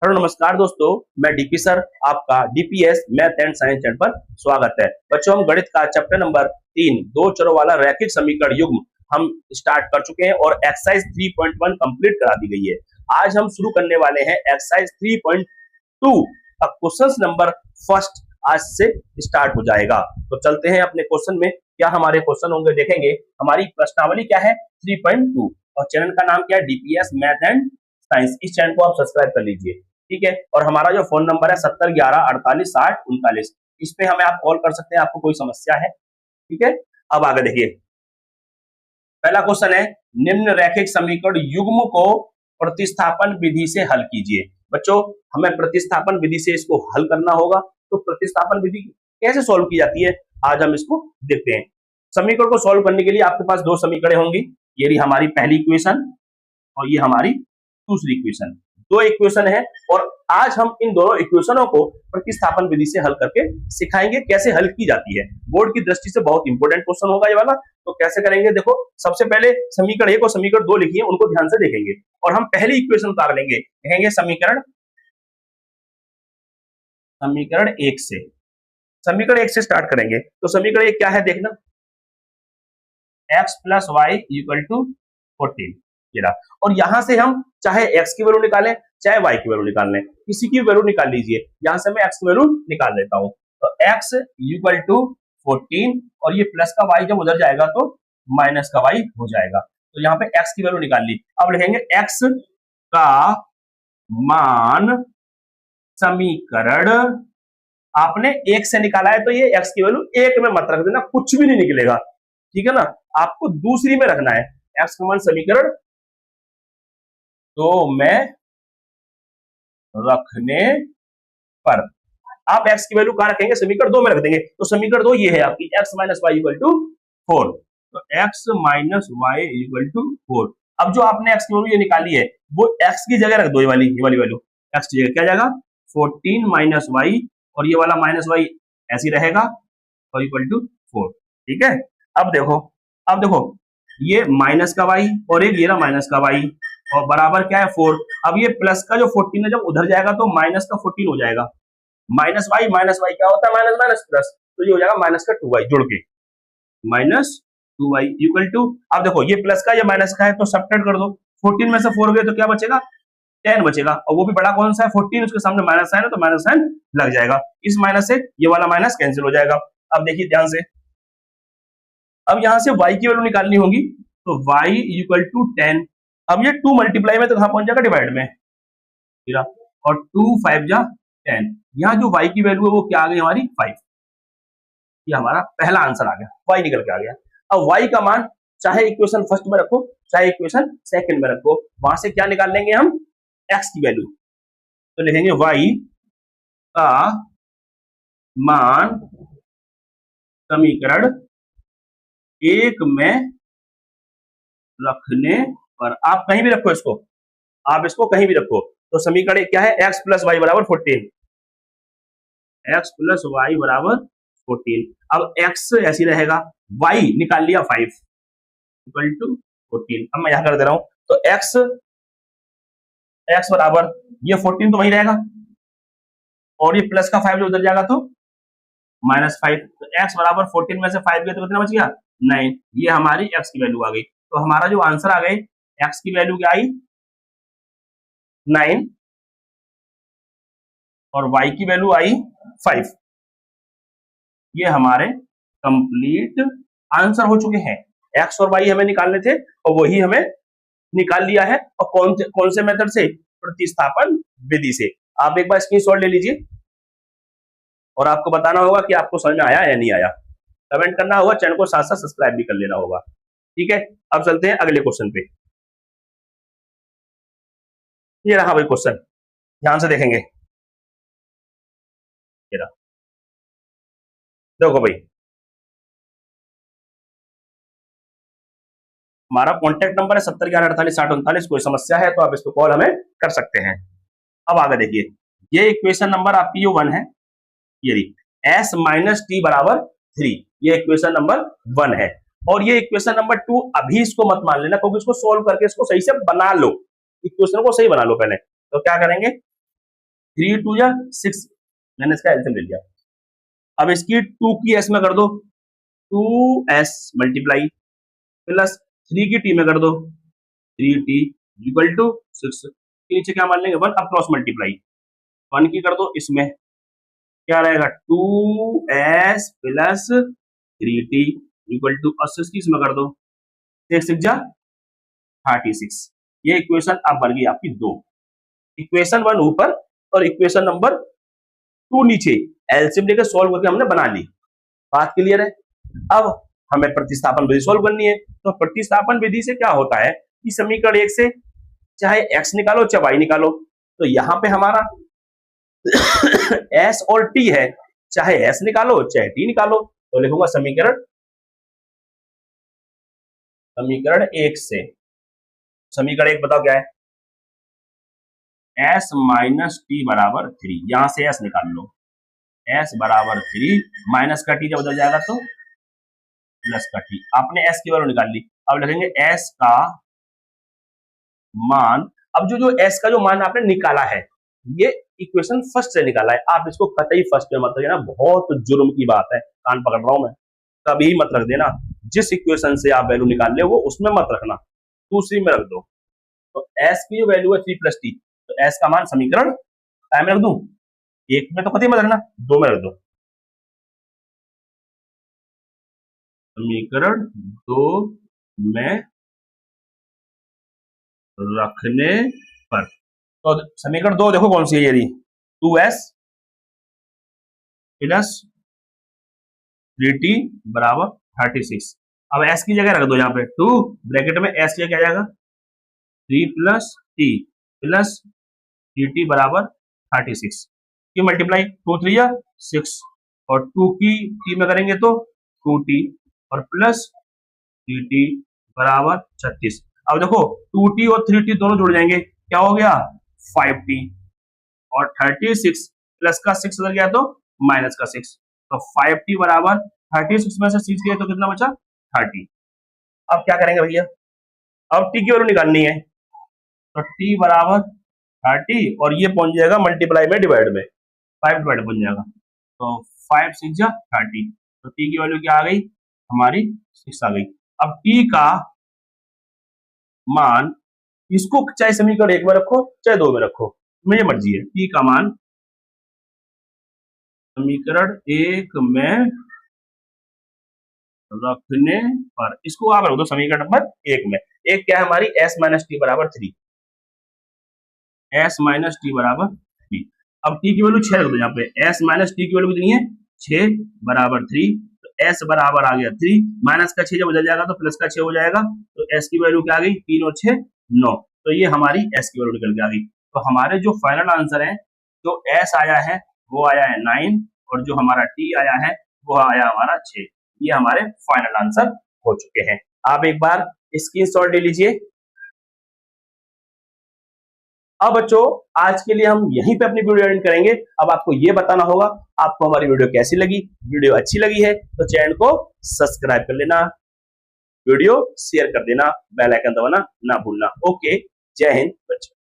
Hello नमस्कार दोस्तों, मैं डीपी सर आपका DPS math and science channel पर स्वागत है। बच्चों, हम गणित का चैप्टर नंबर 3 दो चरों वाला रैखिक समीकरण युग्म हम स्टार्ट कर चुके हैं और एक्सरसाइज 3.1 कंप्लीट करा दी गई है। आज हम शुरू करने वाले हैं एक्सरसाइज 3.2 का क्वेश्चन नंबर फर्स्ट आज से स्टार्ट हो जाएगा। तो चलते हैं अपने क्वेश्चन में। क्या हमारे क्वेश्चन होंगे देखेंगे। हमारी प्रश्नावली क्या है 3.2 और चैनल का नाम क्या है डीपीएस मैथ एंड साइंस। इस चैनल को आप सब्सक्राइब कर लीजिए, ठीक है। और हमारा जो फोन नंबर है 7011486039, इस पे हमें आप कॉल कर सकते हैं, आपको कोई समस्या है, ठीक है। अब आगे देखिए, पहला क्वेश्चन है निम्न रैखिक समीकरण युग्म को प्रतिस्थापन विधि से हल कीजिए। बच्चों, हमें प्रतिस्थापन विधि से इसको हल करना होगा। तो प्रतिस्थापन विधि कैसे सॉल्व की जाती है, आज हम इसको देखते हैं। समीकरण को सॉल्व करने के लिए आपके पास दो समीकरण होंगी। ये रही हमारी पहली इक्वेशन और ये हमारी दूसरी इक्वेशन। दो इक्वेशन है और आज हम इन दोनों इक्वेशनों को प्रतिस्थापन विधि से हल करके सिखाएंगे कैसे हल की जाती है। बोर्ड की दृष्टि से बहुत इंपॉर्टेंट क्वेश्चन होगा ये वाला। तो कैसे करेंगे, देखो सबसे पहले समीकरण 1 और समीकरण 2 लिखिए, उनको ध्यान से देखेंगे और हम पहली इक्वेशन उतार लेंगे। कहेंगे समीकरण 1 से, समीकरण 1 से स्टार्ट करेंगे। तो समीकरण 1 क्या है देखना, x + y = 14 ये रहा। और यहां से हम चाहे x की वैल्यू निकालें चाहे y की वैल्यू निकाल लें, किसी की वैल्यू निकाल लीजिए। यहां से मैं x की वैल्यू निकाल लेता हूं। तो x = 14 और ये प्लस का y जब उधर जाएगा तो माइनस का y हो जाएगा। तो यहाँ पे x की वैल्यू निकाल ली। अब लिखेंगे x का मान समीकरण, आपने 1 से निकाला है तो ये x की वैल्यू 1 में मत रख देना, कुछ भी नहीं निकलेगा, ठीक है ना। आपको दूसरी में रखना है x का मान समीकरण 2 में रखने पर। आप x की वैल्यू कहां रखेंगे, समीकरण 2 में रख देंगे। तो समीकरण 2 ये है आपकी x - y = 4। तो x - y = 4। अब जो आपने x की वैल्यू ये निकाली है वो x की जगह रख दो, ये वाली वैल्यू x की जगह क्या जाएगा 14 - y और ये वाला -y ऐसे ही रहेगा और = 4, ठीक है। अब देखो ये माइनस का y और एक ये रहा माइनस का y और बराबर क्या है 4। अब ये प्लस का जो 14 है जब उधर जाएगा तो माइनस का 14 हो जाएगा। माइनस y क्या होता है, माइनस माइनस प्लस, तो ये हो जाएगा माइनस का 2y जुड़ के -2y = अब देखो ये प्लस का ये माइनस का है तो सब्ट्रैक्ट कर दो। 14 में से 4 गए तो क्या बचेगा, 10 बचेगा। और वो भी बड़ा कौन सा है 14, उसके सामने माइनस साइन है तो माइनस साइन लग जाएगा। इस माइनस से ये वाला माइनस कैंसिल हो जाएगा। अब देखिए ध्यान से, अब यहां से y की वैल्यू निकालनी होगी। तो y = 10। अब ये 2 मल्टीप्लाई में तो कहां पहुंच जाएगा, डिवाइड में, और 2 5 जा 10। यहां जो y की वैल्यू है वो क्या आ गई हमारी 5। ये हमारा पहला आंसर आ गया, y निकल के आ गया। अब y का मान चाहे इक्वेशन फर्स्ट में रखो चाहे इक्वेशन सेकंड में रखो, वहां से क्या निकाल लेंगे हम, x की वैल्यू। तो लिखेंगे y का मान समीकरण 1 में रखने पर, आप कहीं भी रखो इसको, आप इसको कहीं भी रखो। तो समीकरण क्या है, x + y = 14, x + y = 14। अब x ऐसी रहेगा, y निकाल लिया 5 = 14। अब मैं यहां कर दे रहा हूं। तो x बराबर ये 14 तो वही रहेगा और ये प्लस का 5 जो उधर जाएगा तो -5। तो x बराबर 14 में से 5 गए तो कितना बच गया 9। ये हमारी x की वैल्यू आ गई। तो हमारा जो आंसर आ गई, x की वैल्यू क्या आई 9 और y की वैल्यू आई 5। ये हमारे कंप्लीट आंसर हो चुके हैं। x और y हमें निकालने थे और वही हमें निकाल लिया है। और कौन से मेथड से, प्रतिस्थापन विधि से। आप एक बार स्क्रीनशॉट ले लीजिए और आपको बताना होगा कि आपको समझ में आया या नहीं आया। कमेंट करना होगा, चैनल को साथ साथ सब्सक्राइब भी कर लेना होगा, ठीक है। अब चलते हैं अगले क्वेश्चन पे। ये रहा भाई क्वेश्चन, ध्यान से देखेंगे। ये रहा, देखो भाई हमारा कॉन्टैक्ट नंबर है 7011486039। कोई समस्या है तो आप इसको कॉल हमें कर सकते हैं। अब आगे देखिए, ये इक्वेशन नंबर आपकी जो 1 है, ये रही s - t = 3। ये इक्वेशन नंबर 1 है। और ये इक्वेशन नंबर 2 अभी इसको मत मान लेना, क्योंकि इसको सोल्व करके इसको सही से बना लो, इक्वेशन को सही बना लो पहले। तो क्या करेंगे, 3 2 या 6, मैंने इसका एलसीएम ले लिया। अब इसकी 2 की एस में कर दो 2s मल्टीप्लाई प्लस 3 की टी में कर दो 3t इक्वल टू 6, नीचे क्या मान लेंगे 1, अब क्रॉस मल्टीप्लाई 1 की कर दो, इसमें क्या रहेगा 2s plus 3t equal to 6 की इसमें कर दो 6 6 जा 36। ये इक्वेशन अब बन गई आपकी 2। इक्वेशन 1 ऊपर और इक्वेशन नंबर 2 नीचे, एलसीएम लेकर सॉल्व करके हमने बना ली। बात क्लियर है। अब हमें प्रतिस्थापन विधि सॉल्व करनी है। तो प्रतिस्थापन विधि से क्या होता है कि समीकरण 1 से चाहे x निकालो चाहे y निकालो, तो यहाँ पे हमारा s और t है, चाहे s निकालो चाहे t निकालो, तो लिखूंगा समीकरण 1 से। समीकरण 1 बताओ क्या है, s माइनस टी बराबर 3, यहां से s निकाल लो, s बराबर 3 माइनस का t जब बदल जाएगा तो प्लस का t, आपने s की वैल्यू निकाल ली। अब लिखेंगे s का मान, अब जो s का जो मान आपने निकाला है ये इक्वेशन फर्स्ट से निकाला है, आप इसको कतई फर्स्ट में मत रखना, बहुत जुर्म की बात है, कान पकड़ रहा हूं मैं, कभी मत रख देना। जिस इक्वेशन से आप वैल्यू निकाल ले वो उसमें मत रखना, दूसरी में रख दो। तो s की जो वैल्यू है 3 प्लस टी, तो s का मान समीकरण टाइम रख दूं, 1 में तो कतई मत रखना, 2 में रख दो, समीकरण 2 में रखने पर। तो समीकरण 2 देखो कौन सी है, यदि 2s प्लस 3t बराबर 36। अब s की जगह रख दो यहाँ पे 2 ब्रैकेट में, s की क्या जाएगा 3 प्लस t प्लस 3t बराबर 36 की मल्टीप्लाई 2 3 या 6 और 2 की t में करेंगे तो 2t और प्लस 3t बराबर 36। अब देखो 2t और 3t दोनों जुड़ जाएंगे, क्या हो गया 5t और 36 प्लस का 6 उधर गया तो माइनस का 6, तो 5t बराबर 36 में से 6 गए तो कितना बचा 30। अब क्या करेंगे भैया, अब t की वैल्यू निकालनी है, तो t बराबर 30 और ये पहुंच जाएगा मल्टीप्लाई में डिवाइड में, 5 डिवाइड बन जाएगा, तो 5 6 जा 30, तो t की वैल्यू क्या आ गई हमारी 6 आ गई। अब t का मान, इसको चाहे समीकरण 1 में रखो चाहे 2 में रखो, मेरी मर्जी है, t का मान समीकरण 1 में रखने पर, इसको आप रख दो समीकरण नंबर 1 में। एक क्या है हमारी s माइनस टी बराबर 3, s माइनस टी बराबर 3। अब t की वैल्यू 6 रख दो यहाँ पे, s माइनस टी की वैल्यू कितनी है 6 बराबर 3, तो s बराबर आ गया 3, माइनस का 6 जब बदल जाएगा तो प्लस का 6 हो जाएगा, तो s की वैल्यू क्या आ गई 3 और 6 9, तो ये हमारी s की वैल्यू निकल के आ गई। तो हमारे जो फाइनल आंसर है, जो s आया है वो आया है 9 और जो हमारा t आया है वो आया हमारा 6, ये हमारे फाइनल आंसर हो चुके हैं। आप एक बार स्क्रीनशॉट ले लीजिए। अब बच्चों आज के लिए हम यहीं पे अपनी वीडियो एंड करेंगे। अब आपको ये बताना होगा आपको हमारी वीडियो कैसी लगी, वीडियो अच्छी लगी है तो चैनल को सब्सक्राइब कर लेना, वीडियो शेयर कर देना, बेल आइकन दबाना ना भूलना। ओके, जय हिंद बच्चों।